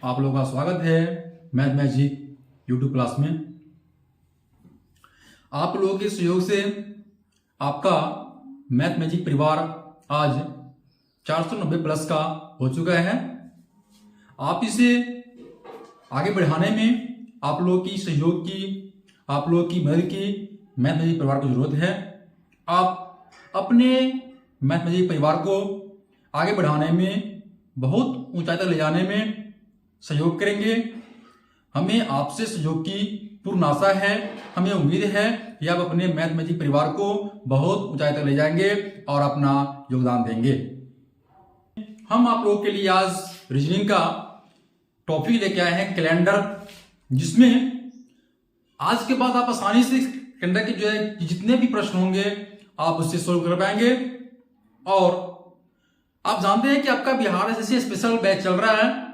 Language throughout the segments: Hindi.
आप लोगों का स्वागत है मैथ मैजिक यूट्यूब क्लास में। आप लोगों के सहयोग से आपका मैथ मैजिक परिवार आज 490 प्लस का हो चुका है। आप इसे आगे बढ़ाने में आप लोगों की सहयोग की, आप लोगों की मदद की मैथ मैजिक परिवार को जरूरत है। आप अपने मैथ मैजिक परिवार को आगे बढ़ाने में, बहुत ऊंचाई तक ले जाने में सहयोग करेंगे। हमें आपसे सहयोग की पूर्ण आशा है, हमें उम्मीद है कि आप अपने मैथ मैजिक परिवार को बहुत ऊंचाई तक ले जाएंगे और अपना योगदान देंगे। हम आप लोगों के लिए आज रीजनिंग का टॉपिक लेके आए हैं कैलेंडर, जिसमें आज के बाद आप आसानी से कैलेंडर के जो है जितने भी प्रश्न होंगे आप उससे सोल्व कर पाएंगे। और आप जानते हैं कि आपका बिहार एसएससी स्पेशल बैच चल रहा है।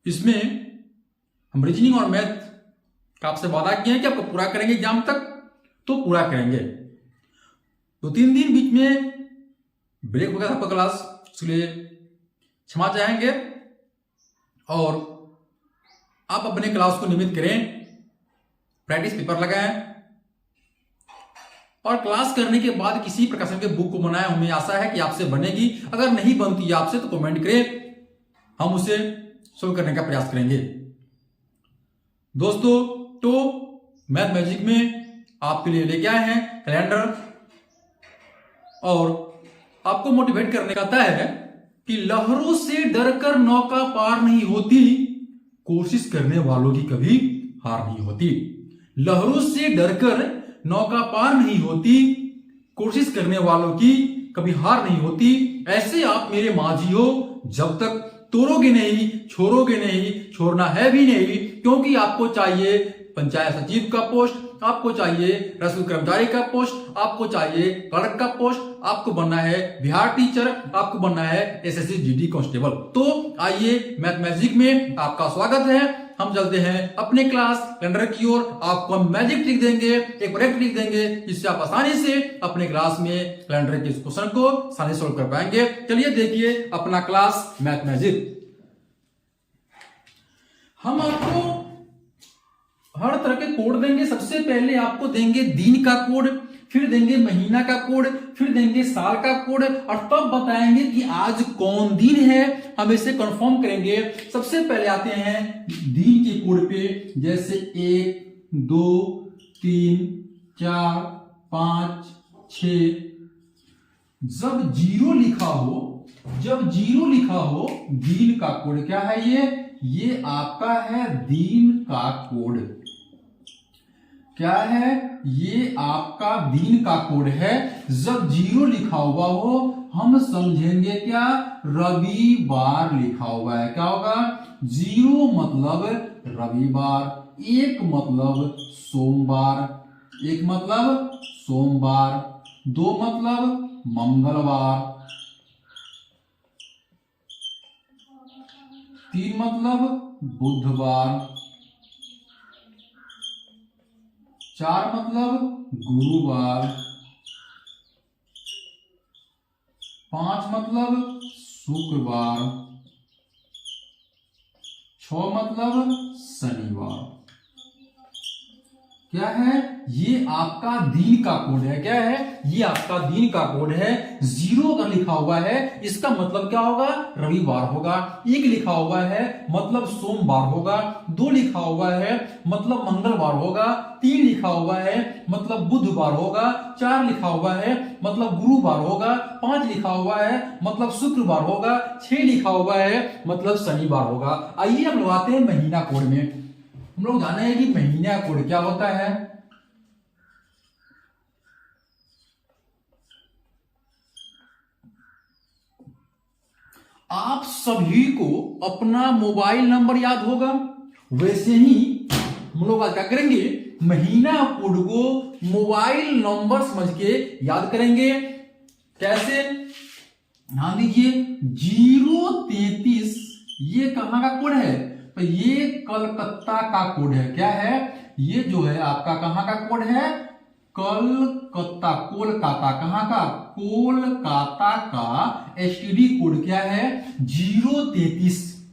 इसमें हम रीजनिंग और मैथ का आपसे वादा किया है कि आपको पूरा करेंगे, एग्जाम तक तो पूरा करेंगे। 2-3 दिन बीच में ब्रेक हो गया था आपका क्लास, इसलिए क्षमा चाहेंगे। और आप अपने क्लास को नियमित करें, प्रैक्टिस पेपर लगाएं और क्लास करने के बाद किसी प्रकार के बुक को बनाएं। हमें आशा है कि आपसे बनेगी। अगर नहीं बनती है आपसे तो कमेंट करें, हम उसे सोल्व करने का प्रयास करेंगे। दोस्तों, तो मैथ मैजिक में आपके लिए लेके आए हैं कैलेंडर, और आपको मोटिवेट करने का है कि लहरों से डरकर नौका पार नहीं होती, कोशिश करने वालों की कभी हार नहीं होती। लहरों से डरकर नौका पार नहीं होती, कोशिश करने वालों की कभी हार नहीं होती। ऐसे आप मेरे माझी हो, जब तक तोड़ोगे नहीं, छोड़ोगे नहीं, छोड़ना है भी नहीं। क्योंकि आपको चाहिए पंचायत सचिव का पोस्ट, आपको चाहिए रसोई कर्मचारी का पोस्ट, आपको चाहिए क्लर्क का पोस्ट, आपको बनना है बिहार टीचर, आपको बनना है एसएससी जीडी कांस्टेबल। तो आइए मैथ मैजिक में आपका स्वागत है। हम चलते हैं अपने क्लास कैलेंडर की ओर। आपको हम मैजिक ट्रिक देंगे, एक करेक्ट ट्रिक देंगे, जिससे आप आसानी से अपने क्लास में कैलेंडर के क्वेश्चन को आसानी से सोल्व कर पाएंगे। चलिए देखिए अपना क्लास मैथ मैजिक। हम आपको हर तरह के कोड देंगे। सबसे पहले आपको देंगे दिन का कोड, फिर देंगे महीना का कोड, फिर देंगे साल का कोड, और तब बताएंगे कि आज कौन दिन है। हम इसे कंफर्म करेंगे। सबसे पहले आते हैं दिन के कोड पे, जैसे 1, 2, 3, 4, 5, 6। जब जीरो लिखा हो, दिन का कोड क्या है? ये आपका है दिन का कोड। क्या है? ये आपका दिन का कोड है। जब जीरो लिखा हुआ हो हम समझेंगे क्या? रविवार लिखा हुआ है। क्या होगा? जीरो मतलब रविवार, एक मतलब सोमवार, दो मतलब मंगलवार, 3 मतलब बुधवार, 4 मतलब गुरुवार, 5 मतलब शुक्रवार, 6 मतलब शनिवार। क्या है? ये आपका दिन का कोड है। क्या है? ये आपका दिन का कोड है। जीरो का लिखा हुआ है, इसका मतलब क्या होगा? रविवार होगा। 1 लिखा हुआ है मतलब सोमवार होगा। 2 लिखा हुआ है मतलब मंगलवार होगा। 3 लिखा हुआ है मतलब बुधवार होगा। 4 लिखा हुआ है मतलब गुरुवार होगा। 5 लिखा हुआ है मतलब शुक्रवार होगा। 6 लिखा हुआ है मतलब शनिवार होगा। आइए हम लगाते हैं महीना कोड में। हम लोग जाने हैं कि महीना कोड क्या होता है। आप सभी को अपना मोबाइल नंबर याद होगा, वैसे ही हम लोग आज क्या करेंगे? महीना कोड को मोबाइल नंबर समझ के याद करेंगे। कैसे? ध्यान दीजिए, 033 ये कहां का कोड है? तो ये कलकत्ता का कोड है। क्या है? ये जो है आपका कहां का कोड है? कोलकाता, कोलकाता कहां का? कोलकाता का एसटीडी कोड क्या है? 033।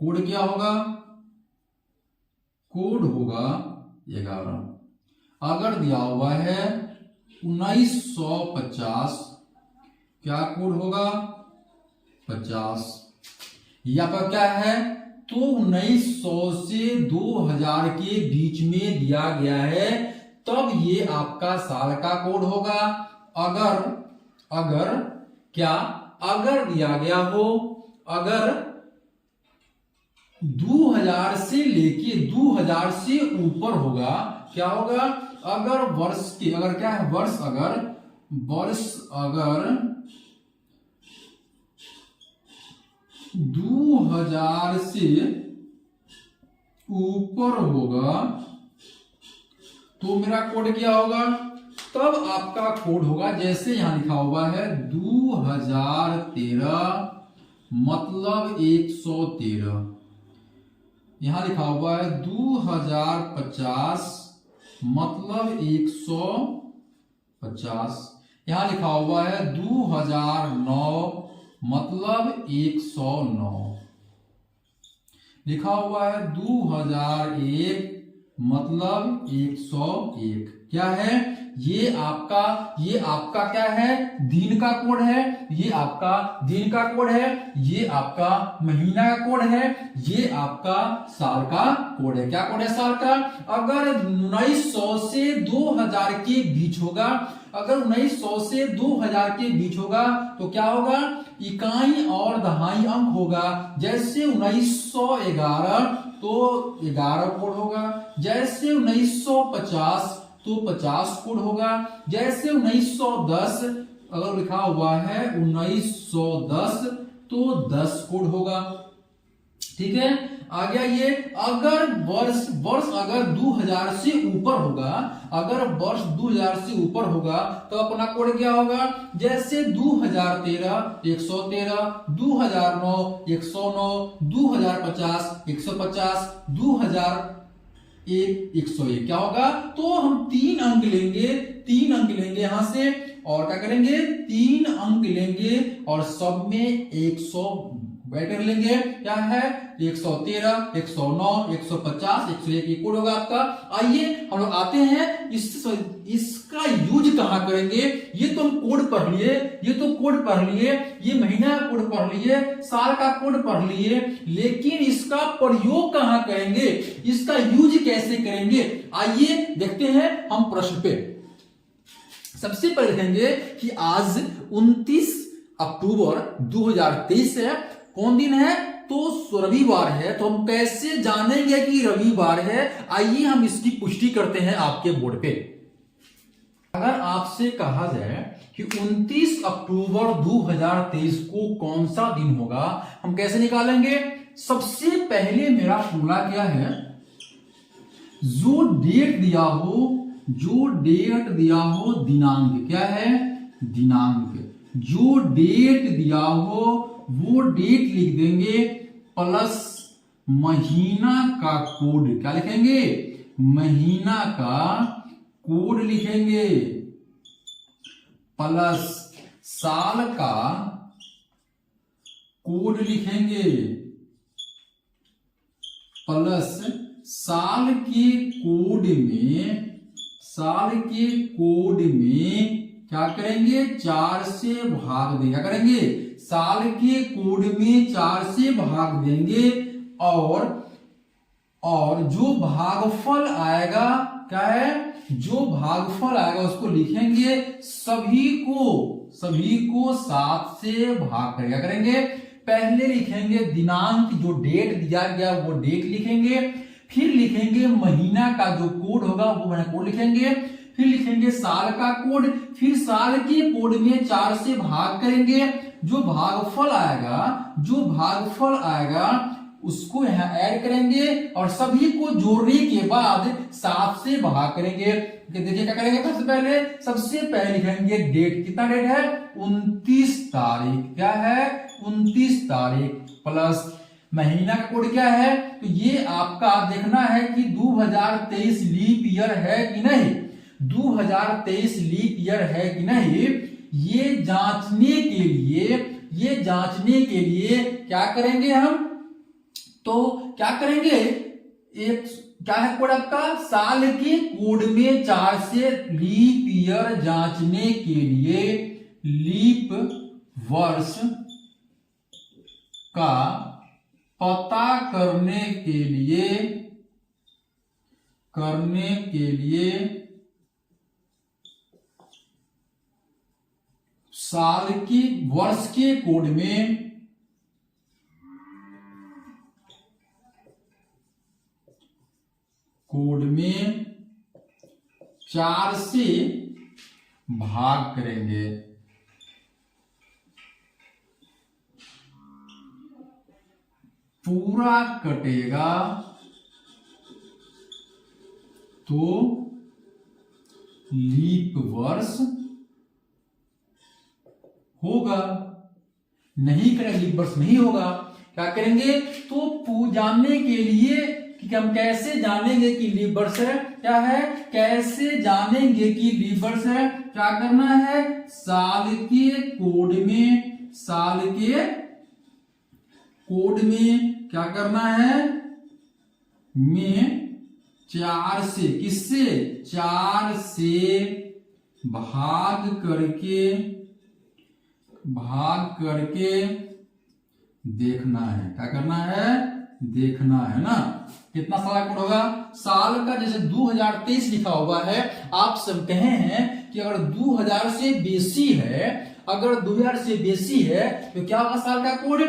कोड क्या होगा? कोड होगा 11। अगर दिया हुआ है 1950, क्या कोड होगा? 50। यहाँ पर क्या है? तो 1900 से 2000 के बीच में दिया गया है, तब ये आपका साल का कोड होगा। अगर क्या, अगर दिया गया हो, अगर 2000 से लेके 2000 से ऊपर होगा, क्या होगा? अगर वर्ष की, अगर क्या है, वर्ष अगर 2000 से ऊपर होगा तो मेरा कोड क्या होगा? तब आपका कोड होगा जैसे यहां लिखा हुआ है 2013 मतलब 113। यहां लिखा हुआ है 2050 मतलब 150। यहां लिखा हुआ है 2009 मतलब 109। लिखा हुआ है 2001 मतलब 101। क्या है? ये आपका क्या है? दिन का कोड है। ये आपका दिन का कोड है। ये आपका महीना का कोड है। ये आपका साल का कोड है। क्या कोड है साल का? अगर 1900 से 2000 के बीच होगा, अगर 1900 से 2000 के बीच होगा तो क्या होगा? इकाई और दहाई अंक होगा। जैसे 1911 तो 11 कोड होगा। जैसे 1950 तो 50 कोड होगा। जैसे 1910 अगर लिखा हुआ है 1910 तो 10 कोड होगा। ठीक है, आ गया ये। अगर वर्ष अगर 2000 से ऊपर होगा, अगर वर्ष 2000 से ऊपर होगा तो अपना कोड क्या होगा? जैसे 2013 113, 2009 109, 2050 150, 2001 101। क्या होगा? तो हम 3 अंक लेंगे यहां से, और क्या करेंगे? 3 अंक लेंगे और सब में 100 बैटर लेंगे। क्या है? 113, 109, 150, 101 ये कोड होगा आपका। आइए हम लोग आते हैं इसका यूज कहां करेंगे। ये तो हम कोड पढ़ लिए, ये तो कोड पढ़ लिए, ये महीना का कोड पढ़ लिए, साल का कोड पढ़ लिए, लेकिन इसका प्रयोग कहां करेंगे, इसका यूज कैसे करेंगे? आइए देखते हैं हम प्रश्न पे। सबसे पहले देखेंगे कि आज 29 अक्टूबर 2023 है। कौन दिन है? तो रविवार है। तो हम कैसे जानेंगे कि रविवार है? आइए हम इसकी पुष्टि करते हैं आपके बोर्ड पे। अगर आपसे कहा जाए कि 29 अक्टूबर 2023 को कौन सा दिन होगा, हम कैसे निकालेंगे? सबसे पहले मेरा फॉर्मूला क्या है? जो डेट दिया हो दिनांक, क्या है? दिनांक। जो डेट दिया हो वो डेट लिख देंगे प्लस महीना का कोड। क्या लिखेंगे? महीना का कोड लिखेंगे प्लस साल का कोड लिखेंगे प्लस साल के कोड में क्या करेंगे? 4 से भाग देंगे। क्या करेंगे? साल के कोड में 4 से भाग देंगे और जो भागफल आएगा, क्या है? जो भागफल आएगा उसको लिखेंगे, सभी को 7 से भाग करेंगे। क्या करेंगे? पहले लिखेंगे दिनांक, जो डेट दिया गया वो डेट लिखेंगे, फिर लिखेंगे महीना का जो कोड होगा वो महीना कोड लिखेंगे, फिर लिखेंगे साल का कोड, फिर साल के कोड में 4 से भाग करेंगे। जो भागफल आएगा उसको यहाँ ऐड करेंगे और सभी को जोड़ने के बाद 7 से भाग करेंगे। देखिए क्या करेंगे? सबसे पहले लिखेंगे डेट। कितना डेट है? 29 तारीख। क्या है? 29 तारीख प्लस महीना का कोड क्या है? तो ये आपका देखना है कि 2023 लीप ईयर है कि नहीं, 2023 लीप ईयर है कि नहीं। ये जांचने के लिए क्या करेंगे हम? तो क्या करेंगे, एक क्या है कोड आपका, साल के कोड में 4 से लीप ईयर जांचने के लिए लीप वर्ष का पता करने के लिए साल के वर्ष के कोड में 4 से भाग करेंगे। पूरा कटेगा तो लीप वर्ष होगा, नहीं करेंगे लीप वर्ष नहीं होगा। क्या करेंगे, तो जानने के लिए कि हम कैसे जानेंगे कि लीप वर्ष है, क्या है, कैसे जानेंगे कि लीप वर्ष है, क्या करना है, साल के कोड में क्या करना है, में 4 से, किससे, 4 से भाग करके देखना है। क्या करना है, देखना है ना। कितना साल का कोड होगा, साल का, जैसे 2023 लिखा हुआ है, आप सब कहे हैं कि अगर 2000 से बेसी है, अगर 2000 से बेसी है तो क्या होगा साल का कोड,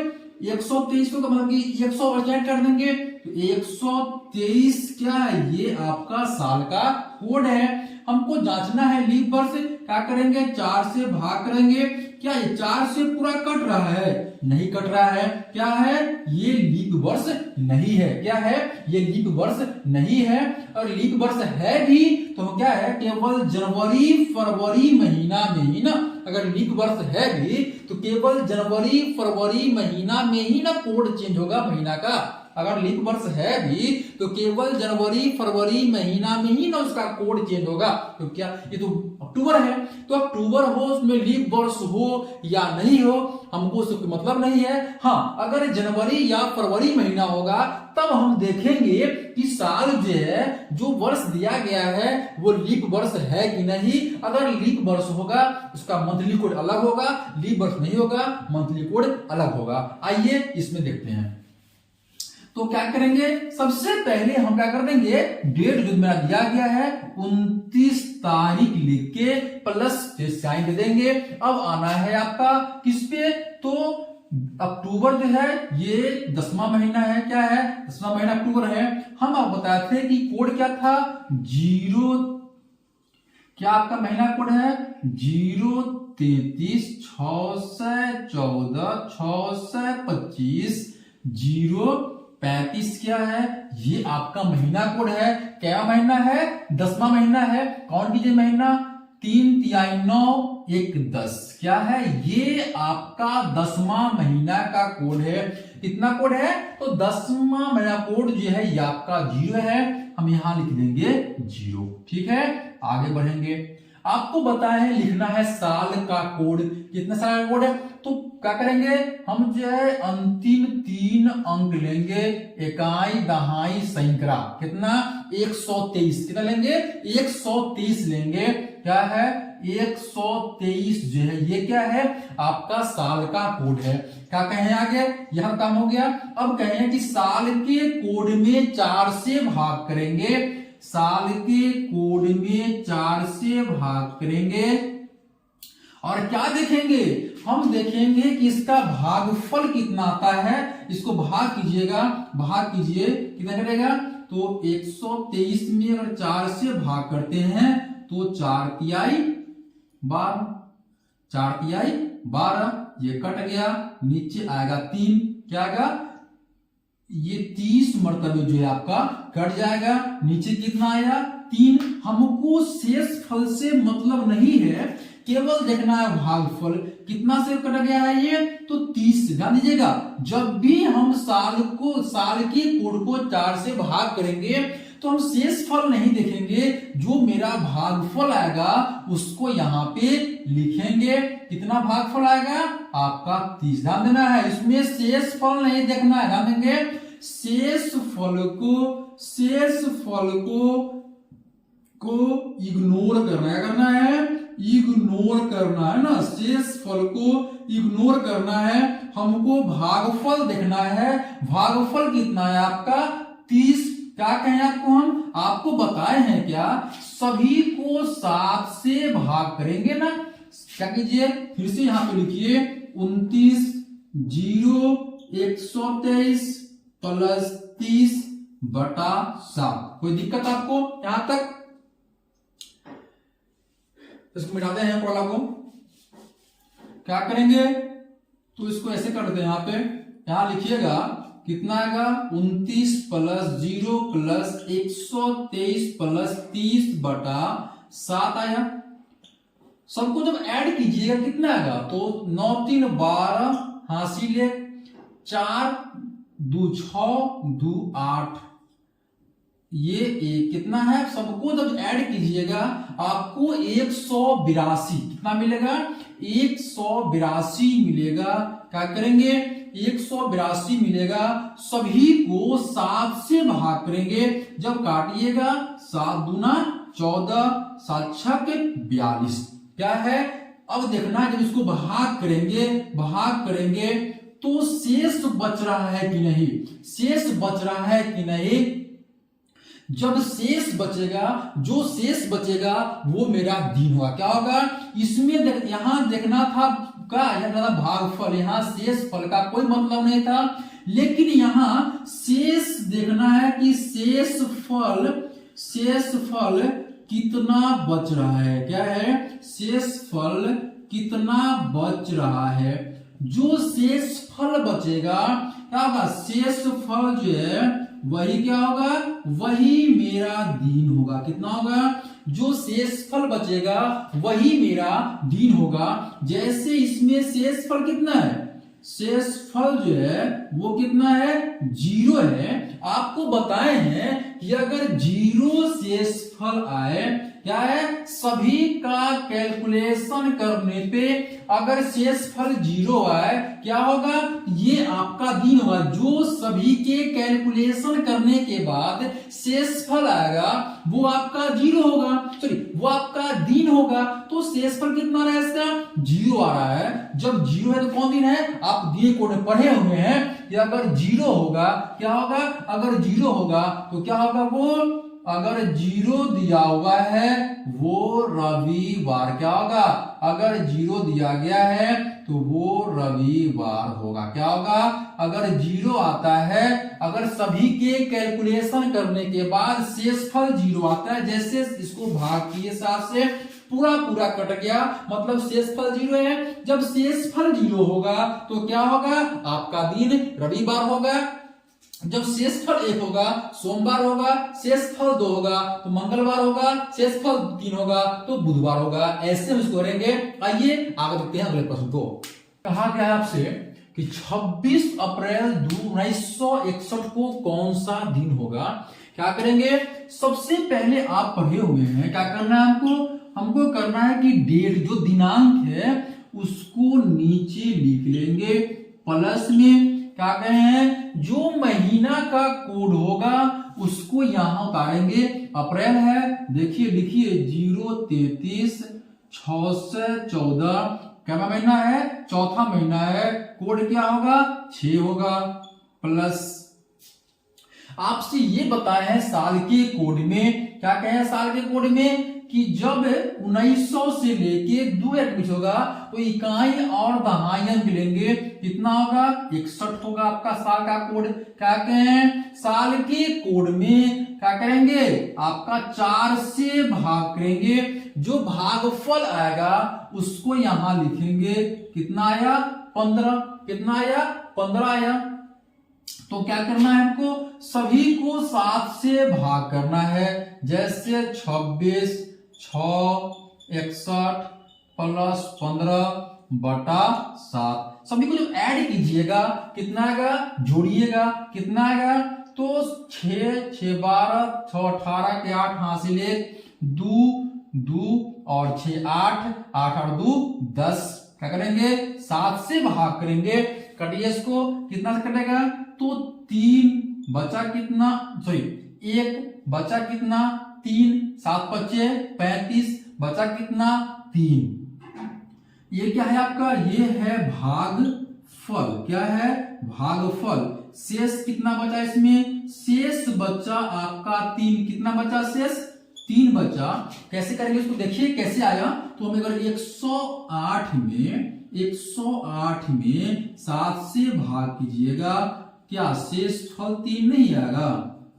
123 को मतलब कि 100% कर देंगे तो 123 क्या है, ये आपका साल का कोड है। हमको जांचना है लीप वर्ष, क्या करेंगे, 4 से भाग करेंगे। क्या ये 4 से पूरा कट रहा है, नहीं कट रहा है, क्या है, ये लीप वर्ष नहीं है, क्या है, ये लीप वर्ष नहीं है। और लीप वर्ष है भी तो क्या है, केवल जनवरी फरवरी महीना में ही ना, अगर लीप वर्ष है भी तो केवल जनवरी फरवरी महीना में ही ना कोड चेंज होगा महीना का। अगर लीप वर्ष है भी तो केवल जनवरी फरवरी महीना में ही ना उसका कोड चेंज होगा। तो क्या ये तो अक्टूबर है, तो अक्टूबर हो उसमें लीप वर्ष हो या नहीं हो हमको उससे मतलब नहीं है। हाँ, अगर जनवरी या फरवरी महीना होगा तब हम देखेंगे कि साल जो है, जो वर्ष दिया गया है वो लीप वर्ष है कि नहीं। अगर लीप वर्ष होगा उसका मंथली कोड अलग होगा, लीप वर्ष नहीं होगा मंथली कोड अलग होगा। आइए इसमें देखते हैं। तो क्या करेंगे, सबसे पहले हम क्या कर देंगे, डेट जो मेरा दिया गया है 29 तारीख लिख के प्लस साइन दे देंगे। अब आना है आपका किस पे, तो अक्टूबर जो है ये 10वां महीना है, क्या है, 10वां महीना अक्टूबर है। हम आप बताए थे कि कोड क्या था, 0, क्या आपका महीना कोड है 033 614 625 035 क्या है, ये आपका महीना कोड है। क्या महीना है, 10वां महीना है। कौन कीजिए महीना, 3 तिहाई 9 1 10, क्या है, ये आपका 10वां महीना का कोड है। कितना कोड है, तो 10वां महीना कोड जो है ये आपका 0 है, हम यहां लिख देंगे 0। ठीक है, आगे बढ़ेंगे। आपको बताया है लिखना है साल का कोड, कितना साल का कोड है, तो क्या करेंगे, हम जो है अंतिम 3 अंक लेंगे, इकाई दहाई सैकड़ा, कितना 123, कितना लेंगे 123 लेंगे। क्या है 123 जो है ये क्या है आपका साल का कोड है। क्या कहें आगे, यह काम हो गया। अब कहें कि साल के कोड में 4 से भाग करेंगे, साल के कोड में 4 से भाग करेंगे और क्या देखेंगे, हम देखेंगे कि इसका भागफल कितना आता है। इसको भाग कीजिएगा, भाग कीजिए, कितना करेगा, तो 123 में अगर 4 से भाग करते हैं तो 4 तिहाई 12, 4 तिहाई 12, ये कट गया, नीचे आएगा 3, क्या आएगा, ये 30 मरतबे जो है आपका कट जाएगा, नीचे कितना आया 3। हमको शेष फल से मतलब नहीं है, केवल देखना है भागफल कितना से कट गया है ये, तो 30 से। ध्यान दीजिएगा, जब भी हम साल के कोड को 4 से भाग करेंगे तो हम शेष फल नहीं देखेंगे, जो मेरा भागफल आएगा उसको यहाँ पे लिखेंगे। कितना भागफल आएगा आपका 30। ध्यान देना है, इसमें शेष फल नहीं देखना है, ध्यान देंगे शेष फल को इग्नोर करना है, करना है इग्नोर करना है ना, शेष फल को इग्नोर करना है। हमको भागफल देखना है, भागफल कितना है आपका 30। क्या कहें आपको, हम आपको बताए हैं क्या, सभी को 7 से भाग करेंगे ना। क्या कीजिए, फिर से यहां पे लिखिए 29 0 123 प्लस 30 बटा 7। कोई दिक्कत आपको यहां तक? इसको मिटाते हैं कॉलम को, क्या करेंगे तो इसको ऐसे कर देते हैं। यहां पे यहां लिखिएगा कितना आएगा 29 प्लस 0 प्लस 123 प्लस 30 बटा 7 आया। सबको जब ऐड कीजिएगा कितना आएगा, तो 9 3 12 हासिल 4 2 6 2 8, ये एक कितना है। सबको जब ऐड कीजिएगा आपको 182 कितना मिलेगा, 182 मिलेगा। क्या करेंगे 182 मिलेगा। सभी को 7 से भाग करेंगे, जब काटिएगा 7 दूना 14 7 छक 42। क्या है, अब देखना है जब इसको भाग करेंगे तो शेष बच रहा है कि नहीं, शेष बच रहा है कि नहीं। जब शेष बचेगा, जो शेष बचेगा वो मेरा दिन होगा। क्या होगा इसमें यहां देखना था भागफल, यहां शेष फल का कोई मतलब नहीं था, लेकिन यहां शेष देखना है कि शेष फल कितना बच रहा है। क्या है, शेष फल कितना बच रहा है। जो शेष फल बचेगा क्या होगा, शेष फल जो है वही क्या होगा, वही मेरा दिन होगा। कितना होगा, जो शेष फल बचेगा वही मेरा दिन होगा। जैसे इसमें शेष फल कितना है, शेष फल जो है वो कितना है 0 है। आपको बताए हैं कि अगर 0 शेष फल आए, क्या है, सभी का कैलकुलेशन करने पे अगर शेष फल 0 आए क्या होगा, ये आपका दिन होगा। जो सभी के कैलकुलेशन करने के बाद शेष फल आएगा वो आपका 0 होगा, सॉरी वो आपका दिन होगा। तो शेष फल कितना रहा है इसका 0 आ रहा है। जब 0 है तो कौन दिन है, आप दिए कोड में पढ़े हुए हैं कि अगर 0 होगा क्या होगा, अगर 0 होगा तो क्या होगा, वो अगर 0 दिया हुआ है वो रविवार क्या होगा, अगर 0 दिया गया है तो वो रविवार होगा। क्या होगा, अगर 0 आता है, अगर सभी के कैलकुलेशन करने के बाद शेषफल 0 आता है, जैसे इसको भाग किए 7 से पूरा कट गया, मतलब शेषफल 0 है। जब शेषफल 0 होगा तो क्या होगा, आपका दिन रविवार होगा। जब शेषफल 1 होगा सोमवार होगा, शेषफल 2 होगा तो मंगलवार होगा, शेषफल 3 होगा तो बुधवार होगा। ऐसे हम इसको करेंगे। आइए आगे देखते हैं अगले प्रश्न को। कहा गया है आपसे कि 26 अप्रैल 1961 को कौन सा दिन होगा। क्या करेंगे, सबसे पहले आप पढ़े हुए हैं, क्या करना है हमको करना है कि डेट जो दिनांक है उसको नीचे लिख लेंगे, प्लस में क्या कहे हैं, जो महीना का कोड होगा उसको यहां उतारेंगे। अप्रैल है, देखिए लिखिए 033 6 से 14, क्या महीना है, चौथा महीना है। कोड क्या होगा 6 होगा, प्लस आपसे ये बताया है साल के कोड में, क्या कहे साल के कोड में कि जब 1900 से लेके 2 के बीच होगा तो इकाई और दहाई मिलेंगे, कितना होगा 61 होगा आपका साल का कोड। क्या कहें, साल के कोड में क्या करेंगे, आपका 4 से भाग करेंगे, जो भागफल आएगा उसको यहां लिखेंगे। कितना आया 15, कितना आया 15 आया। तो क्या करना है हमको, सभी को 7 से भाग करना है। जैसे 26 6 61 प्लस 15 बटा 7। सभी को जो ऐड कीजिएगा कितना आएगा, जोड़िएगा कितना आएगा, तो 6 6 12 6 18 के 8 हासिल 2 2 और 6 8 8 और 2 10। क्या करेंगे 7 से भाग करेंगे, कटिए इसको, कितना से कटेगा तो 3 बचा कितना, सॉरी 1 बचा कितना 3, 7 बचे 35, बचा कितना 3। ये क्या है आपका, ये है भागफल। क्या है, भागफल। शेष कितना बचा इसमें, शेष बचा आपका 3। कितना बचा शेष, 3 बचा। कैसे करेंगे इसको, देखिए कैसे आया। तो हम अगर 108 में 7 से भाग कीजिएगा, क्या शेष फल 3 नहीं आएगा।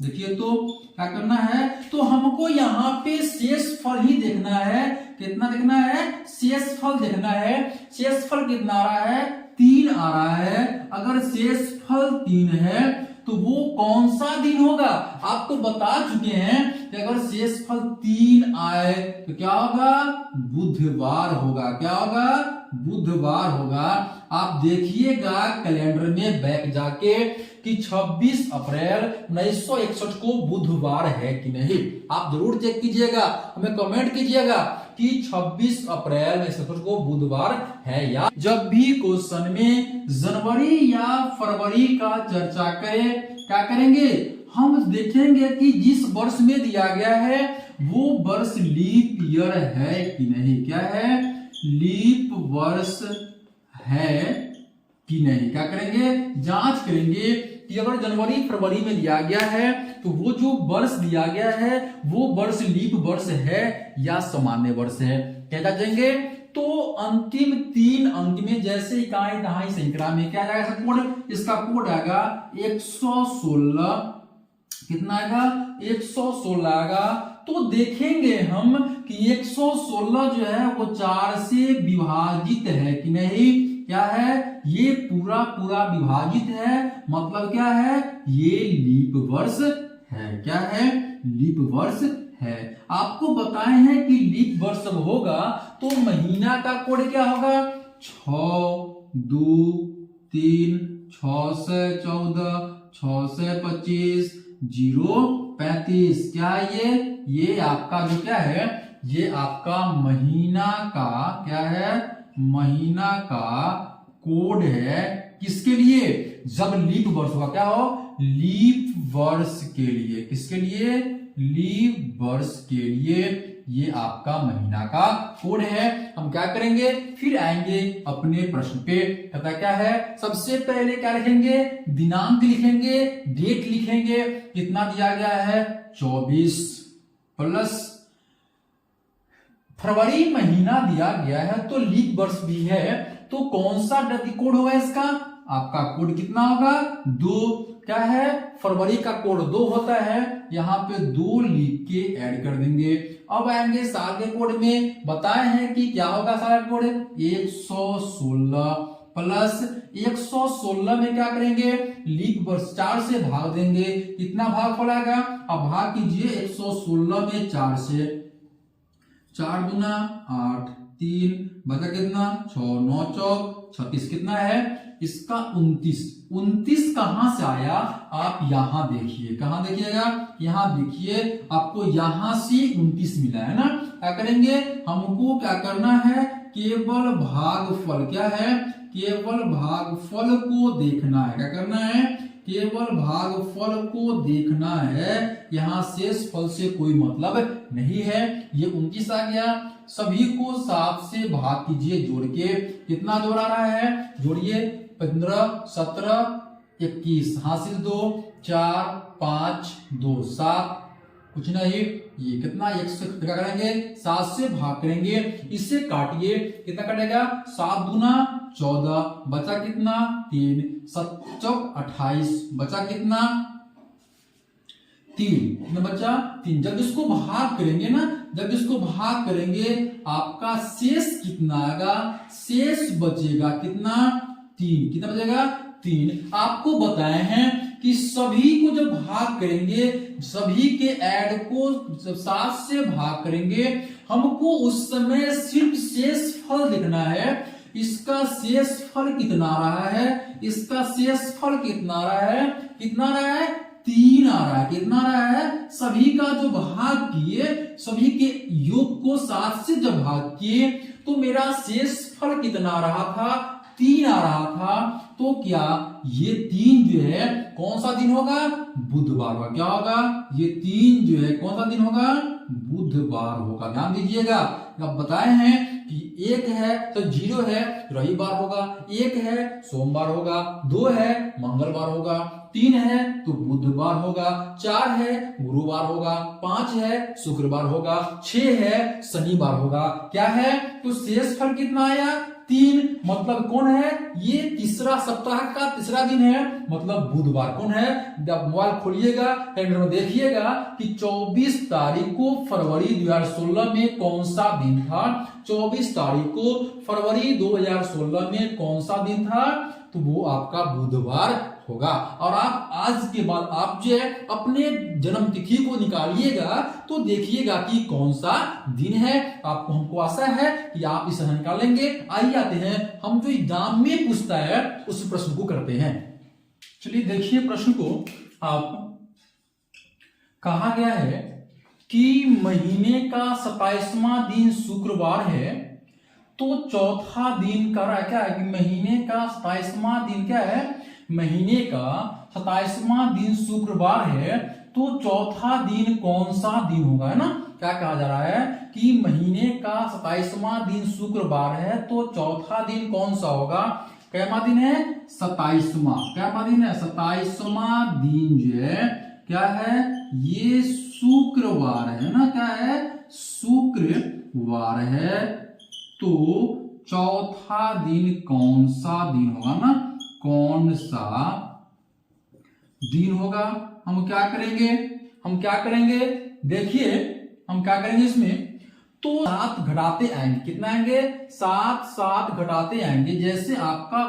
देखिए तो क्या करना है, तो हमको यहाँ पे शेष फल ही देखना है। कितना देखना है, शेष फल देखना है। शेष फल कितना आ रहा है, 3 आ रहा है। अगर शेष फल 3 है तो वो कौन सा दिन होगा, आपको बता चुके हैं कि अगर शेषफल 3 आए तो क्या होगा, बुधवार होगा। क्या होगा, बुधवार होगा। आप देखिएगा कैलेंडर में बैक जाके कि 26 अप्रैल 1961 को बुधवार है कि नहीं। आप जरूर चेक कीजिएगा, हमें कमेंट कीजिएगा कि 26 अप्रैल 1961 को बुधवार है या। जब भी क्वेश्चन में जनवरी या फरवरी का चर्चा करें, क्या करेंगे, हम देखेंगे कि जिस वर्ष में दिया गया है वो वर्ष लीप ईयर है कि नहीं। क्या है, लीप वर्ष है कि नहीं। क्या करेंगे, जांच करेंगे कि अगर जनवरी फरवरी में दिया गया है तो वो जो वर्ष दिया गया है वो वर्ष लीप वर्ष है या सामान्य वर्ष है। क्या जांचेंगे, तो अंतिम 3 अंक में जैसे इकाई दहाई सैकड़ा में क्या जाएगा कोड, इसका कोड आएगा 116। कितना आएगा, 116 आएगा। तो देखेंगे हम कि 116 जो है वो 4 से विभाजित है कि नहीं। क्या है, ये पूरा पूरा विभाजित है, मतलब क्या है, ये लीप वर्ष है। क्या है, लीप वर्ष है। आपको बताए हैं कि लीप वर्ष जब होगा तो महीना का कोड क्या होगा, 6, 2, 3, 6 से 14, 6 से 25, 0, 35। क्या है ये आपका जो क्या है, ये आपका महीना का क्या है, महीना का कोड है। किसके लिए, जब लीप वर्ष होगा। क्या हो, लीप वर्ष के लिए। किसके लिए, लीप वर्ष के लिए ये आपका महीना का कोड है। हम क्या करेंगे, फिर आएंगे अपने प्रश्न पे। पता क्या है, सबसे पहले क्या लिखेंगे, दिनांक लिखेंगे, डेट लिखेंगे। कितना दिया गया है, 24 प्लस फरवरी महीना दिया गया है तो लीप वर्ष भी है। तो कौन सा कोड होगा इसका, आपका कोड कितना होगा, 2। क्या है, फरवरी का कोड 2 होता है, यहाँ पे 2 लिख के ऐड कर देंगे। अब आएंगे साल के कोड में, बताए हैं कि क्या होगा साल का कोड, 116 प्लस 116 में क्या करेंगे, लीप वर्ष 4 से भाग देंगे। कितना भाग पड़ेगा, अब भाग कीजिए 116 में 4 से, 4 दूना 8, 3 बचा कितना 6, 9 चौक 36। कितना है इसका 29। 29 कहां से आया, आप यहां देखिए। कहां देखिएगा, यहां देखिए, आपको यहां से 29 मिला है ना। क्या करेंगे, हमको क्या करना है, केवल भागफल। क्या है, केवल भागफल को देखना है। क्या करना है, केवल भागफल को देखना है। यहां शेष फल से कोई मतलब नहीं है। ये 29 आ गया, सभी को 7 से भाग कीजिए जोड़ के। कितना जोड़ आ रहा है, जोड़िए 15, 17, 21, हासिल 2, 4, 5, 2, 7, कुछ नहीं। ये कितना, 100 क्या करेंगे, 7 से भाग करेंगे, इससे काटिए। कितना कटेगा, 7 दूना 14, बचा कितना 3, 7 चौक 28, बचा कितना 3, कितना बचा 3। जब इसको भाग करेंगे ना, जब इसको भाग करेंगे आपका शेष कितना आएगा, शेष बचेगा कितना 3। कितना बचेगा 3। आपको बताए हैं कि सभी को जब भाग करेंगे, सभी के ऐड को जब 7 से भाग करेंगे, हमको उस समय सिर्फ शेष फल लिखना है। इसका शेष फल कितना रहा है, इसका शेष फल कितना रहा है, कितना रहा है 3 आ रहा है। कितना रहा है, सभी का जो भाग किए, सभी के योग को 7 से जब भाग किए तो मेरा शेष फल कितना रहा था, 3 आ रहा था। तो क्या ये 3 जो है कौन सा दिन होगा? बुधवार होगा। क्या होगा? ये 3 जो है कौन सा दिन होगा? बुधवार होगा। ध्यान दीजिएगा, अब बताए हैं कि 1 है तो 0 है रविवार होगा, 1 है सोमवार होगा, 2 है मंगलवार होगा, 3 है तो बुधवार होगा, 4 है गुरुवार होगा, 5 है शुक्रवार होगा, 6 है शनिवार होगा। क्या है? तो शेष फल कितना आया? 3। मतलब कौन है? ये तीसरा सप्ताह का तीसरा दिन है, मतलब बुधवार। कौन है? जब मोबाइल खोलिएगा कैलेंडर में देखिएगा कि 24 तारीख को फरवरी 2016 में कौन सा दिन था। 24 तारीख को फरवरी 2016 में कौन सा दिन था? तो वो आपका बुधवार होगा। और आप आज के बाद आप जो है अपने जन्म तिथि को निकालिएगा तो देखिएगा कि कौन सा दिन है। आपको हमको आशा है कि आप इसे निकालेंगे। आइए आते हैं हम जो एग्जाम में पूछता है उस प्रश्न को करते हैं। चलिए देखिए प्रश्न को। आप कहा गया है कि महीने का 27वां दिन शुक्रवार है, तो चौथा दिन का क्या है कि महीने का 27वां दिन क्या है? महीने का 27वां दिन शुक्रवार है, तो चौथा दिन कौन सा दिन होगा? है ना, क्या कहा जा रहा है कि महीने का 27वां दिन शुक्रवार है, तो चौथा दिन कौन सा होगा? क्या दिन है? 27वां। क्या दिन है? 27वां दिन जो है क्या है? ये शुक्रवार है ना। क्या है? शुक्रवार है। तो चौथा दिन कौन सा दिन होगा ना? कौन सा दिन होगा? हम क्या करेंगे? देखिए हम क्या करेंगे इसमें, तो 7 घटाते आएंगे। कितना आएंगे? 7 घटाते आएंगे। जैसे आपका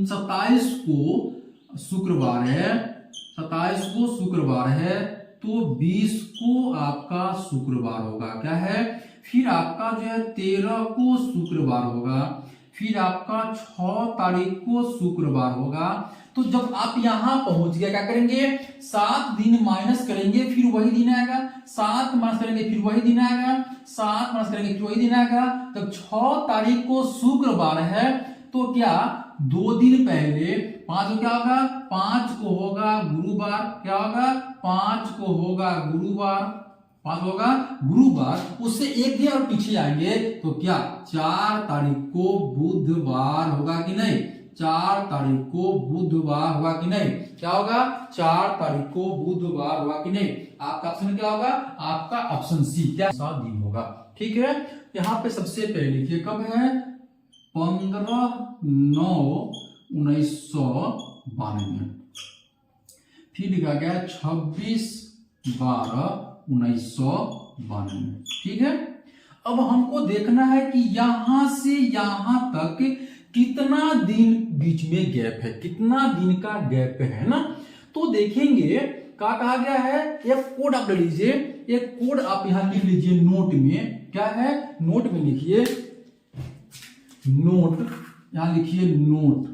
27 को शुक्रवार है, 27 को शुक्रवार है, तो 20 को आपका शुक्रवार होगा। क्या है? फिर आपका जो है 13 को शुक्रवार होगा, फिर आपका 6 तारीख को शुक्रवार होगा। तो जब आप यहां पहुंच गए क्या करेंगे? 7 दिन माइनस करेंगे फिर वही दिन आएगा, 7 माइनस करेंगे फिर वही दिन आएगा, 7 माइनस करेंगे फिर वही दिन आएगा। तो 6 तारीख को शुक्रवार है, तो क्या 2 दिन पहले 5 को क्या होगा? 5 को होगा गुरुवार। क्या होगा? 5 को होगा गुरुवार, 5 होगा गुरुवार। उससे एक दिन और पीछे आएंगे तो क्या 4 तारीख को बुधवार होगा कि नहीं? 4 तारीख को बुधवार होगा कि नहीं? क्या होगा? 4 तारीख को बुधवार होगा कि नहीं? आपका ऑप्शन क्या होगा? आपका ऑप्शन सी क्या सा दिन होगा। ठीक है, यहाँ पे सबसे पहले लिखिए कब है? 15/9/1992। फिर लिखा गया 26/12/1992। ठीक है, अब हमको देखना है कि यहां से यहां तक कितना दिन बीच में गैप है, कितना दिन का गैप है ना। तो देखेंगे क्या कहा गया है, एक कोड आप ले लीजिए, एक कोड आप यहां लिख लीजिए नोट में। क्या है? नोट में लिखिए, नोट, यहां लिखिए नोट।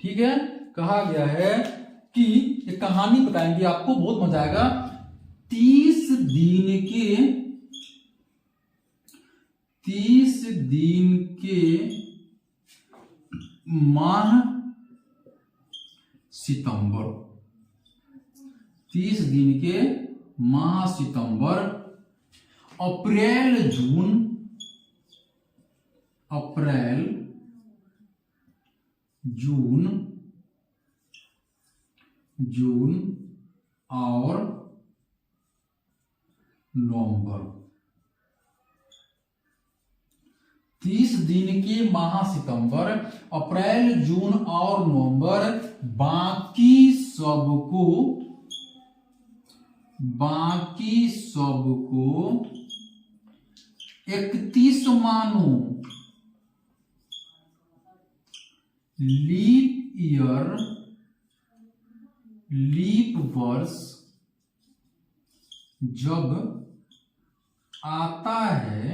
ठीक है, कहा गया है कि एक कहानी बताएंगे आपको, बहुत मजा आएगा। 30 दिन के माह सितंबर, 30 दिन के माह सितंबर, अप्रैल जून और नवंबर। 30 दिन के माह सितंबर, अप्रैल, जून और नवंबर। बाकी सबको 31 मानो। लीप वर्ष जब आता है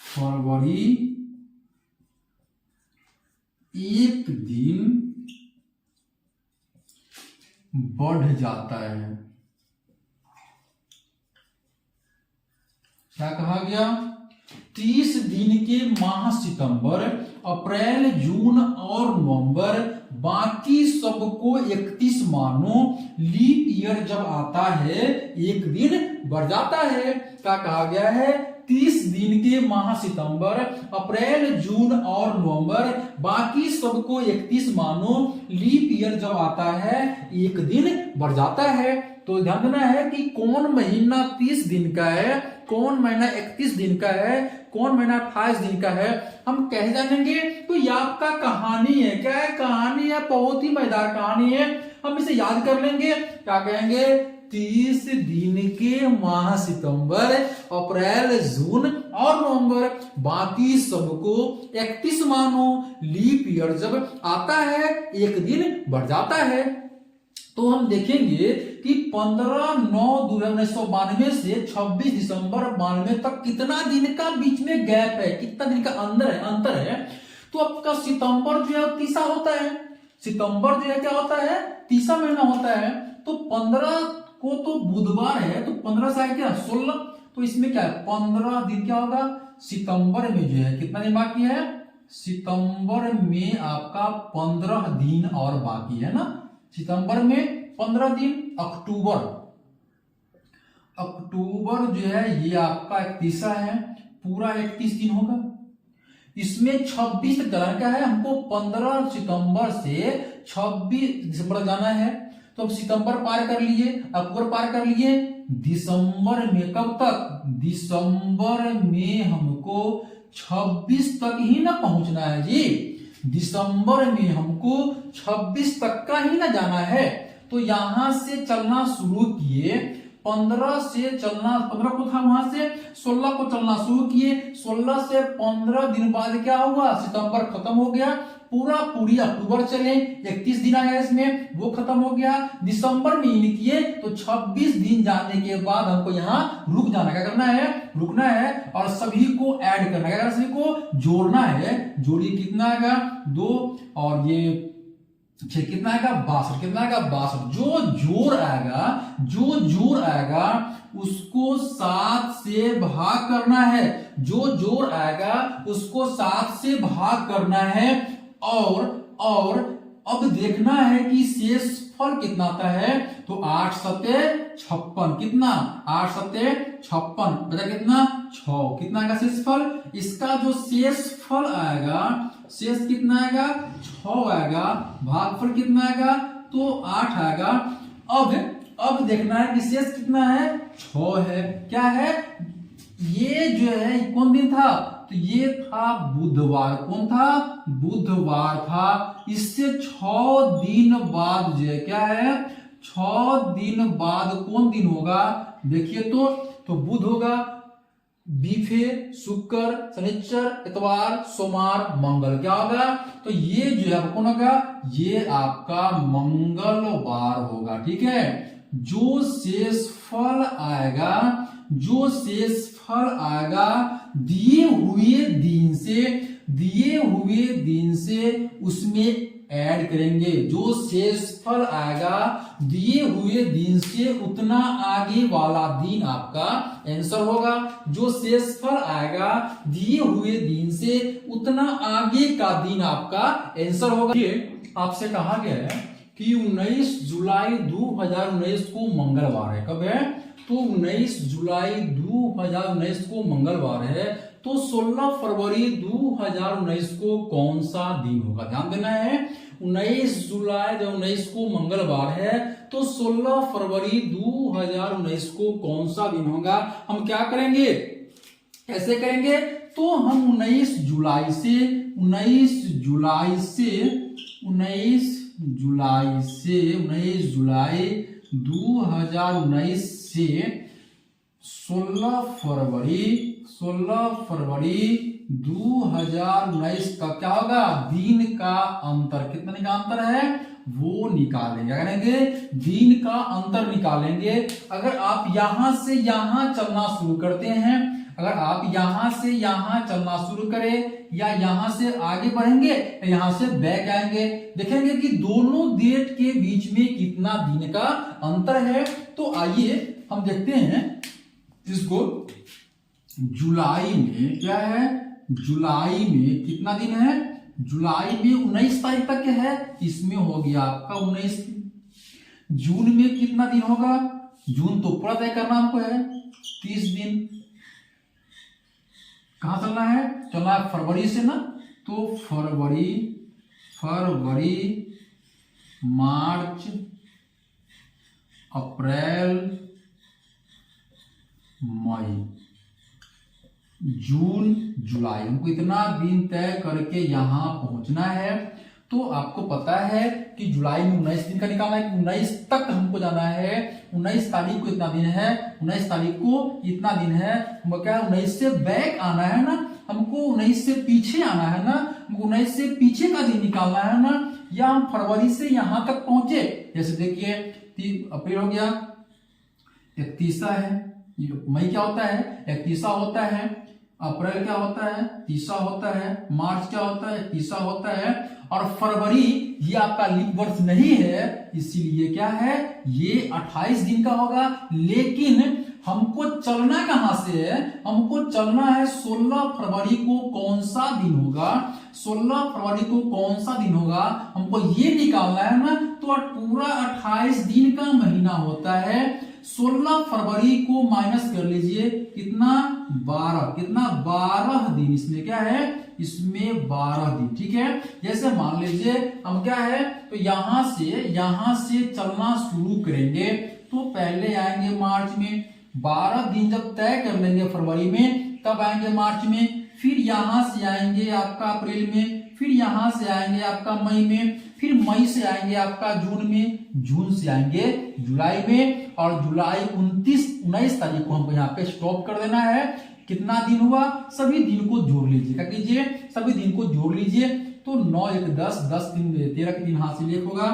फरवरी एक दिन बढ़ जाता है। क्या कहा गया? 30 दिन के माह सितंबर, अप्रैल, जून और नवंबर, बाकी सबको 31 मानो। लीप ईयर जब आता है एक दिन बढ़ जाता है। क्या कहा गया है? 30 दिन के माह सितंबर, अप्रैल, जून और नवंबर, बाकी सबको 31 मानो। लीप ईयर जब आता है एक दिन बढ़ जाता है। तो ध्यान देना है कि कौन महीना 30 दिन का है, कौन महीना 31 दिन का है, कौन महीना 28 दिन का है, हम कैसे जानेंगे? तो ये आपका कहानी है। क्या है? कहानी है, बहुत ही मजेदार कहानी है। हम इसे याद कर लेंगे। क्या कहेंगे? 30 दिन के माह सितंबर, अप्रैल, जून और नवंबर, बाकी सबको 31 मानो। लीप ईयर जब आता है एक दिन बढ़ जाता है। तो हम देखेंगे कि 15/9/1992 से 26 दिसंबर 92 तक कितना दिन का बीच में गैप है, कितना दिन का अंतर है। तो आपका सितंबर जो है तीसरा होता है। सितंबर जो है क्या होता है? तीसरा महीना होता है। तो 15 को तो बुधवार है, तो 15 से आए क्या? 16। तो इसमें क्या है? 15 दिन क्या होगा? सितंबर में जो है कितना दिन बाकी है? सितंबर में आपका 15 दिन और बाकी है ना। सितंबर में 15 दिन। अक्टूबर जो है ये आपका 31 है, पूरा 31 दिन होगा। इसमें 26 तक जाना क्या है हमको? 15 सितंबर से 26 दिसंबर जाना है। तो अब सितंबर पार कर लिए, अक्टूबर पार कर लिए, दिसंबर में कब तक? दिसंबर में हमको 26 तक ही ना पहुंचना है जी। दिसंबर में हमको 26 तक का ही ना जाना है। तो यहां से चलना शुरू किए, 15 से चलना, 15 को था वहां से, 16 को चलना शुरू किए। 16 से 15 दिन बाद क्या हुआ? सितंबर खत्म हो गया। पूरी अक्टूबर चले, 31 दिन आया इसमें, वो खत्म हो गया। दिसंबर में इन किए तो 26 दिन जाने के बाद हमको यहाँ रुक जाना। क्या करना है? रुकना है और सभी को ऐड करना है। सभी को जोड़ना है। जोड़िए, कितना आएगा? 2 और ये 6, कितना आएगा? 62। कितना आएगा? 62। जो जोड़ आएगा उसको 7 से भाग करना है। जो जोड़ आएगा उसको 7 से भाग करना है। और अब देखना है कि शेषफल कितना आता है। तो 8 सत्ते 56। कितना? 8 सत्ते 56 बचा कितना? 6। कितना आएगा शेषफल? इसका जो शेषफल आएगा, शेष कितना आएगा? 6 आएगा। भागफल कितना आएगा? तो 8 आएगा। अब देखना है कि शेष कितना है? 6 है। क्या है? ये जो है कौन दिन था? तो ये था बुधवार। कौन था? बुधवार था। इससे 6 दिन बाद जो है क्या है? 6 दिन बाद कौन दिन होगा? देखिए तो बुध होगा, बीफे, शुक्र, शनिचर, इतवार, सोमवार, मंगल। क्या होगा? तो ये जो है कौन होगा? ये आपका मंगलवार होगा। ठीक है। जो शेषफल आएगा दिए हुए दिन से उसमें ऐड करेंगे। जो शेषफल आएगा दिए हुए दिन से उतना आगे वाला दिन आपका आंसर होगा। जो शेषफल आएगा दिए हुए दिन से उतना आगे का दिन आपका आंसर होगा। ये आपसे कहा गया है कि 19 जुलाई 2019 को मंगलवार है। कब है? तो 19 जुलाई 2019 को मंगलवार है। तो 16 फरवरी 2019 को कौन सा दिन होगा? ध्यान देना है। 19 जुलाई 2019 को मंगलवार है, तो 16 फरवरी 2019 को कौन सा दिन होगा? हम क्या करेंगे? ऐसे करेंगे। तो हम 19 जुलाई 2019 से 16 फरवरी 2019 का क्या होगा? दिन का अंतर। कितना दिन का अंतर है? वो निकालेंगे। क्या करेंगे? दिन का अंतर निकालेंगे। अगर आप यहां से यहां चलना शुरू करते हैं, अगर आप यहां से यहां चलना शुरू करें या यहां से आगे बढ़ेंगे या यहां से बैक आएंगे, देखेंगे कि दोनों डेट के बीच में कितना दिन का अंतर है। तो आइए हम देखते हैं इसको। जुलाई में क्या है? जुलाई में कितना दिन है? जुलाई में 19 तारीख तक है, इसमें हो गया आपका 19। जून में कितना दिन होगा, जून तो पूरा तय करना हमको है 30 दिन। कहां चलना है, चलना है फरवरी से ना, तो फरवरी मार्च अप्रैल मई जून जुलाई, हमको इतना दिन तय करके यहां पहुंचना है। तो आपको पता है कि जुलाई में 19 दिन का निकालना है, 19 तक हमको जाना है। 19 तारीख को इतना दिन है, 19 तारीख को इतना दिन है, हमको क्या है 19 से बैक आना है ना, हमको 19 से पीछे आना है ना, हमको 19 से पीछे का दिन निकालना है ना, या हम फरवरी से यहां तक पहुंचे। जैसे देखिए 3 अप्रैल हो गया, 31 है, मई क्या होता है 31 होता है, अप्रैल क्या होता है 30 होता है, मार्च क्या होता है 30 होता है, और फरवरी ये आपका लीप वर्ष नहीं है, इसीलिए क्या है ये 28 दिन का होगा। लेकिन हमको चलना कहां से है, हमको चलना है 16 फरवरी को कौन सा दिन होगा, 16 फरवरी को कौन सा दिन होगा हमको ये निकालना है ना। तो पूरा 28 दिन का महीना होता है, 16 फरवरी को माइनस कर लीजिए, कितना 12, कितना 12 दिन, इसमें क्या है इसमें 12 दिन, ठीक है। जैसे मान लीजिए हम क्या है तो यहां से चलना शुरू करेंगे, तो पहले आएंगे मार्च में, 12 दिन जब तय कर लेंगे फरवरी में, तब आएंगे मार्च में, फिर यहां से आएंगे आपका अप्रैल में, फिर यहां से आएंगे आपका मई में, फिर मई से आएंगे आपका जून में, जून से आएंगे जुलाई में, और जुलाई 19 तारीख को हमको यहाँ पे स्टॉप कर देना है। कितना दिन हुआ, सभी दिन को जोड़ लीजिए, क्या कीजिए सभी दिन को जोड़ लीजिए, तो 9 1 10 10 दिन 13 के दिन हाथ से 1 होगा,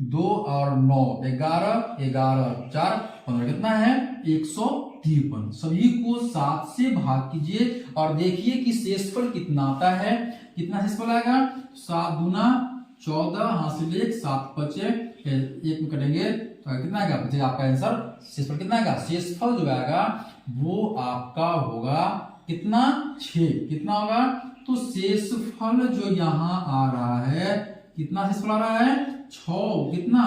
2 और 9 11 11 4 15, कितना है 153। सभी को 7 से भाग कीजिए और देखिए कि शेषफल कितना आता है, कितना शेषफल आएगा 7 दूना 14, हासिल 1 7 बचे 1 में कटेंगे तो कितना आएगा बचेगा आपका आंसर, शेषफल कितना आएगा, शेषफल जो आएगा वो आपका होगा कितना 6, कितना होगा, तो शेषफल जो यहाँ आ रहा है, कितना शेषफल आ रहा है 6, कितना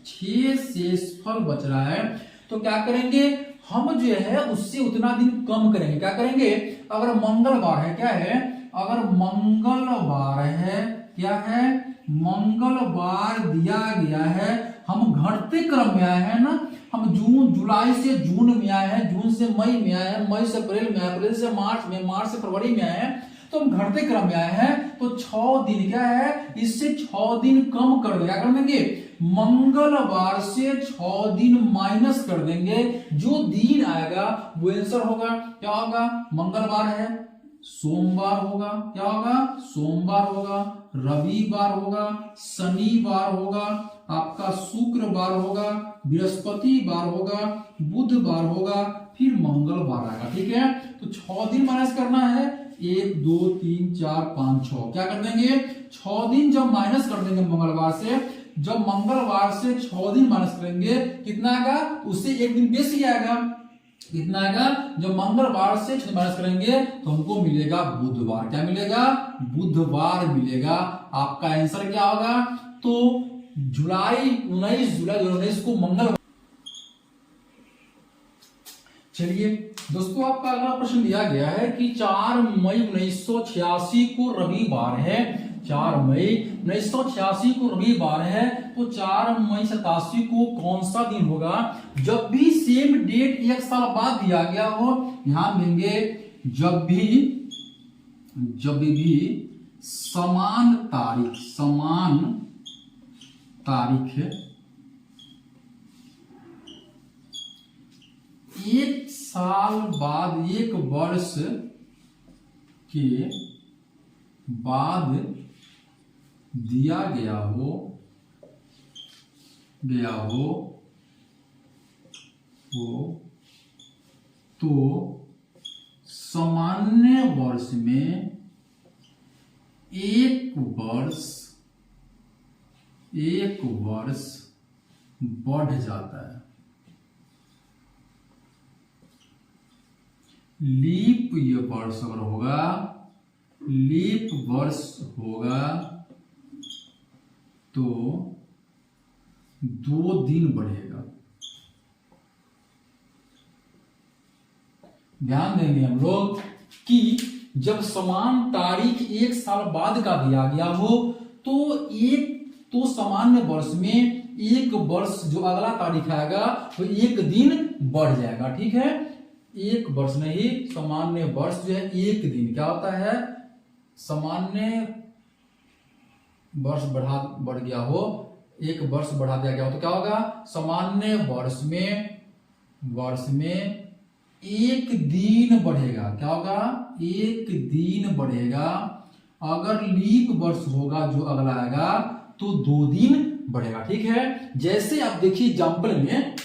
6 शेषफल बच रहा है। तो क्या करेंगे हम जो है उससे उतना दिन कम करेंगे, क्या करेंगे, अगर मंगलवार है, क्या है अगर मंगलवार है, क्या है मंगलवार दिया गया है, हम घटते क्रम में आए हैं ना, हम जुलाई से जून में आए हैं, जून से मई में आए हैं, मई से अप्रैल में आए, अप्रैल से मार्च में, मार्च से फरवरी में आए हैं, तो हम घटते क्रम में आए हैं, तो 6 दिन क्या है, इससे 6 दिन कम कर देंगे, क्या कर देंगे मंगलवार से 6 दिन माइनस कर देंगे, जो दिन आएगा वो आंसर होगा, क्या होगा मंगलवार है सोमवार होगा, क्या होगा सोमवार होगा, रविवार होगा, शनिवार होगा, आपका शुक्रवार होगा, बृहस्पतिवार होगा, बुधवार होगा, फिर मंगलवार आएगा, ठीक है। तो 6 दिन माइनस करना है, 1 2 3 4 5 6, क्या कर देंगे 6 दिन जब माइनस कर देंगे मंगलवार से, जब मंगलवार से 6 दिन माइनस करेंगे कितना आएगा, उससे 1 दिन बेसी आएगा, कितना आएगा, जब मंगलवार से 6 माइनस करेंगे तो हमको मिलेगा बुधवार, क्या मिलेगा बुधवार मिलेगा। आपका आंसर क्या होगा, तो जुलाई 19 2019 को मंगलवार। चलिए दोस्तों, आपका अगला प्रश्न दिया गया है कि 4 मई 1986 को रविवार है, 4 मई 1986 को रविवार है, तो 4 मई 87 को कौन सा दिन होगा। जब भी सेम डेट 1 साल बाद दिया गया हो, ध्यान देंगे जब भी समान तारीख 1 साल बाद, 1 वर्ष के बाद दिया गया हो तो सामान्य वर्ष में 1 वर्ष बढ़ जाता है। लीप ये वर्ष अगर होगा लीप वर्ष होगा तो 2 दिन बढ़ेगा। ध्यान देंगे हम लोग कि जब समान तारीख 1 साल बाद का दिया गया हो तो सामान्य वर्ष में 1 वर्ष जो अगला तारीख आएगा वो 1 दिन बढ़ जाएगा। ठीक है, 1 वर्ष नहीं, सामान्य वर्ष जो है 1 दिन क्या होता है, सामान्य वर्ष बढ़ गया हो, 1 वर्ष बढ़ा दिया गया हो तो क्या होगा, सामान्य वर्ष में 1 दिन बढ़ेगा। क्या होगा, 1 दिन बढ़ेगा। अगर लीप वर्ष होगा जो अगला आएगा तो 2 दिन बढ़ेगा। ठीक है, जैसे आप देखिए एग्जाम्पल में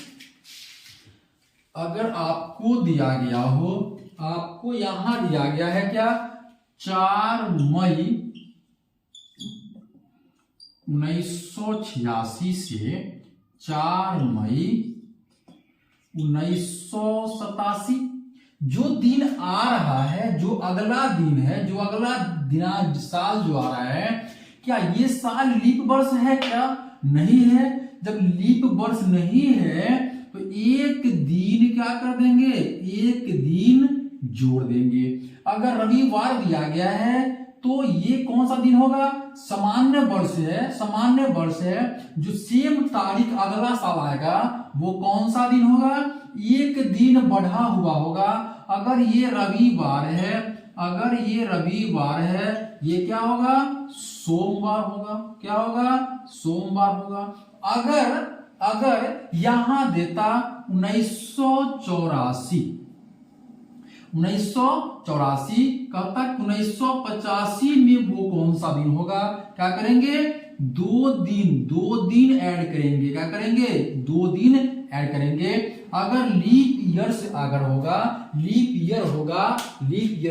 अगर आपको दिया गया हो, आपको यहां दिया गया है क्या, 4 मई 1986 से 4 मई 1987 जो दिन आ रहा है, जो अगला दिन है, जो अगला दिन साल जो आ रहा है, क्या ये साल लीप वर्ष है क्या, नहीं है। जब लीप वर्ष नहीं है तो 1 दिन क्या कर देंगे, 1 दिन जोड़ देंगे। अगर रविवार दिया गया है तो ये कौन सा दिन होगा, सामान्य वर्ष है, सामान्य वर्ष है। जो सेम तारीख अगला साल आएगा वो कौन सा दिन होगा, 1 दिन बढ़ा हुआ होगा। अगर ये रविवार है, अगर ये रविवार है, ये क्या होगा, सोमवार होगा। क्या होगा, सोमवार होगा। अगर यहां देता 1984 कब तक, 1985 में वो कौन सा दिन होगा, क्या करेंगे, 2 दिन ऐड करेंगे। क्या करेंगे, 2 दिन ऐड करेंगे। अगर लीप ईयर से अगर होगा, लीप ईयर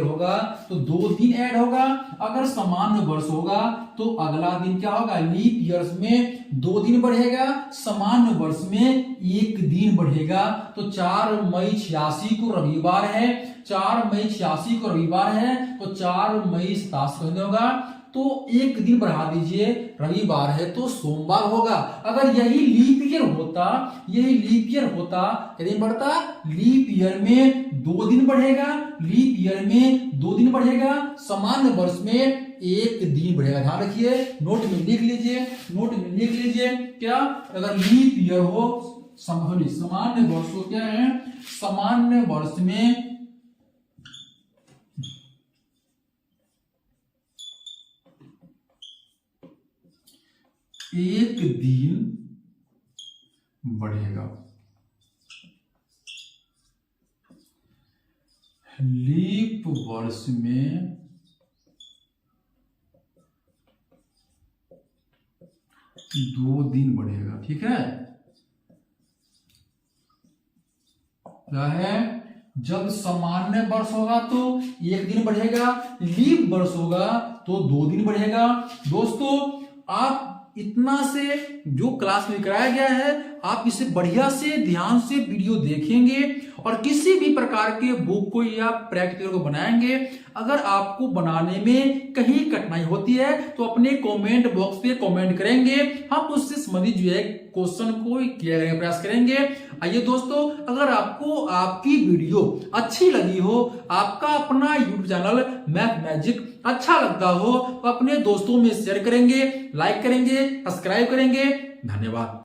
होगा तो 2 दिन ऐड होगा। अगर सामान्य वर्ष होगा तो अगला दिन क्या होगा, लीप ईयर्स में 2 दिन बढ़ेगा, सामान्य वर्ष में 1 दिन बढ़ेगा। तो 4 मई 86 को रविवार है, 4 मई 86 को रविवार है तो 4 मई 87 को होगा तो 1 दिन बढ़ा दीजिए, रविवार है तो सोमवार होगा। अगर यही लीप ईयर होता कितने बढ़ता, लीप ईयर में 2 दिन बढ़ेगा, लीप ईयर में 2 दिन बढ़ेगा, सामान्य वर्ष में 1 दिन बढ़ेगा। ध्यान रखिए, नोट में लिख लीजिए क्या, अगर लीप ईयर हो, सामान्य वर्ष हो, क्या है, सामान्य वर्ष में 1 दिन बढ़ेगा। लीप वर्ष में 2 दिन बढ़ेगा। ठीक है, क्या है, जब सामान्य वर्ष होगा तो 1 दिन बढ़ेगा, लीप वर्ष होगा तो 2 दिन बढ़ेगा। दोस्तों, आप इतना से जो क्लास में कराया गया है आप इसे बढ़िया से ध्यान से वीडियो देखेंगे और किसी भी प्रकार के बुक को या प्रैक्टिकल को बनाएंगे। अगर आपको बनाने में कहीं कठिनाई होती है तो अपने कमेंट बॉक्स पे कमेंट करेंगे, हम उससे संबंधित जो है क्वेश्चन को क्लियर करने का प्रयास करेंगे। आइए दोस्तों, अगर आपको आपकी वीडियो अच्छी लगी हो, आपका अपना यूट्यूब चैनल मैथ मैजिक अच्छा लगता हो तो अपने दोस्तों में शेयर करेंगे, लाइक करेंगे, सब्सक्राइब करेंगे। धन्यवाद।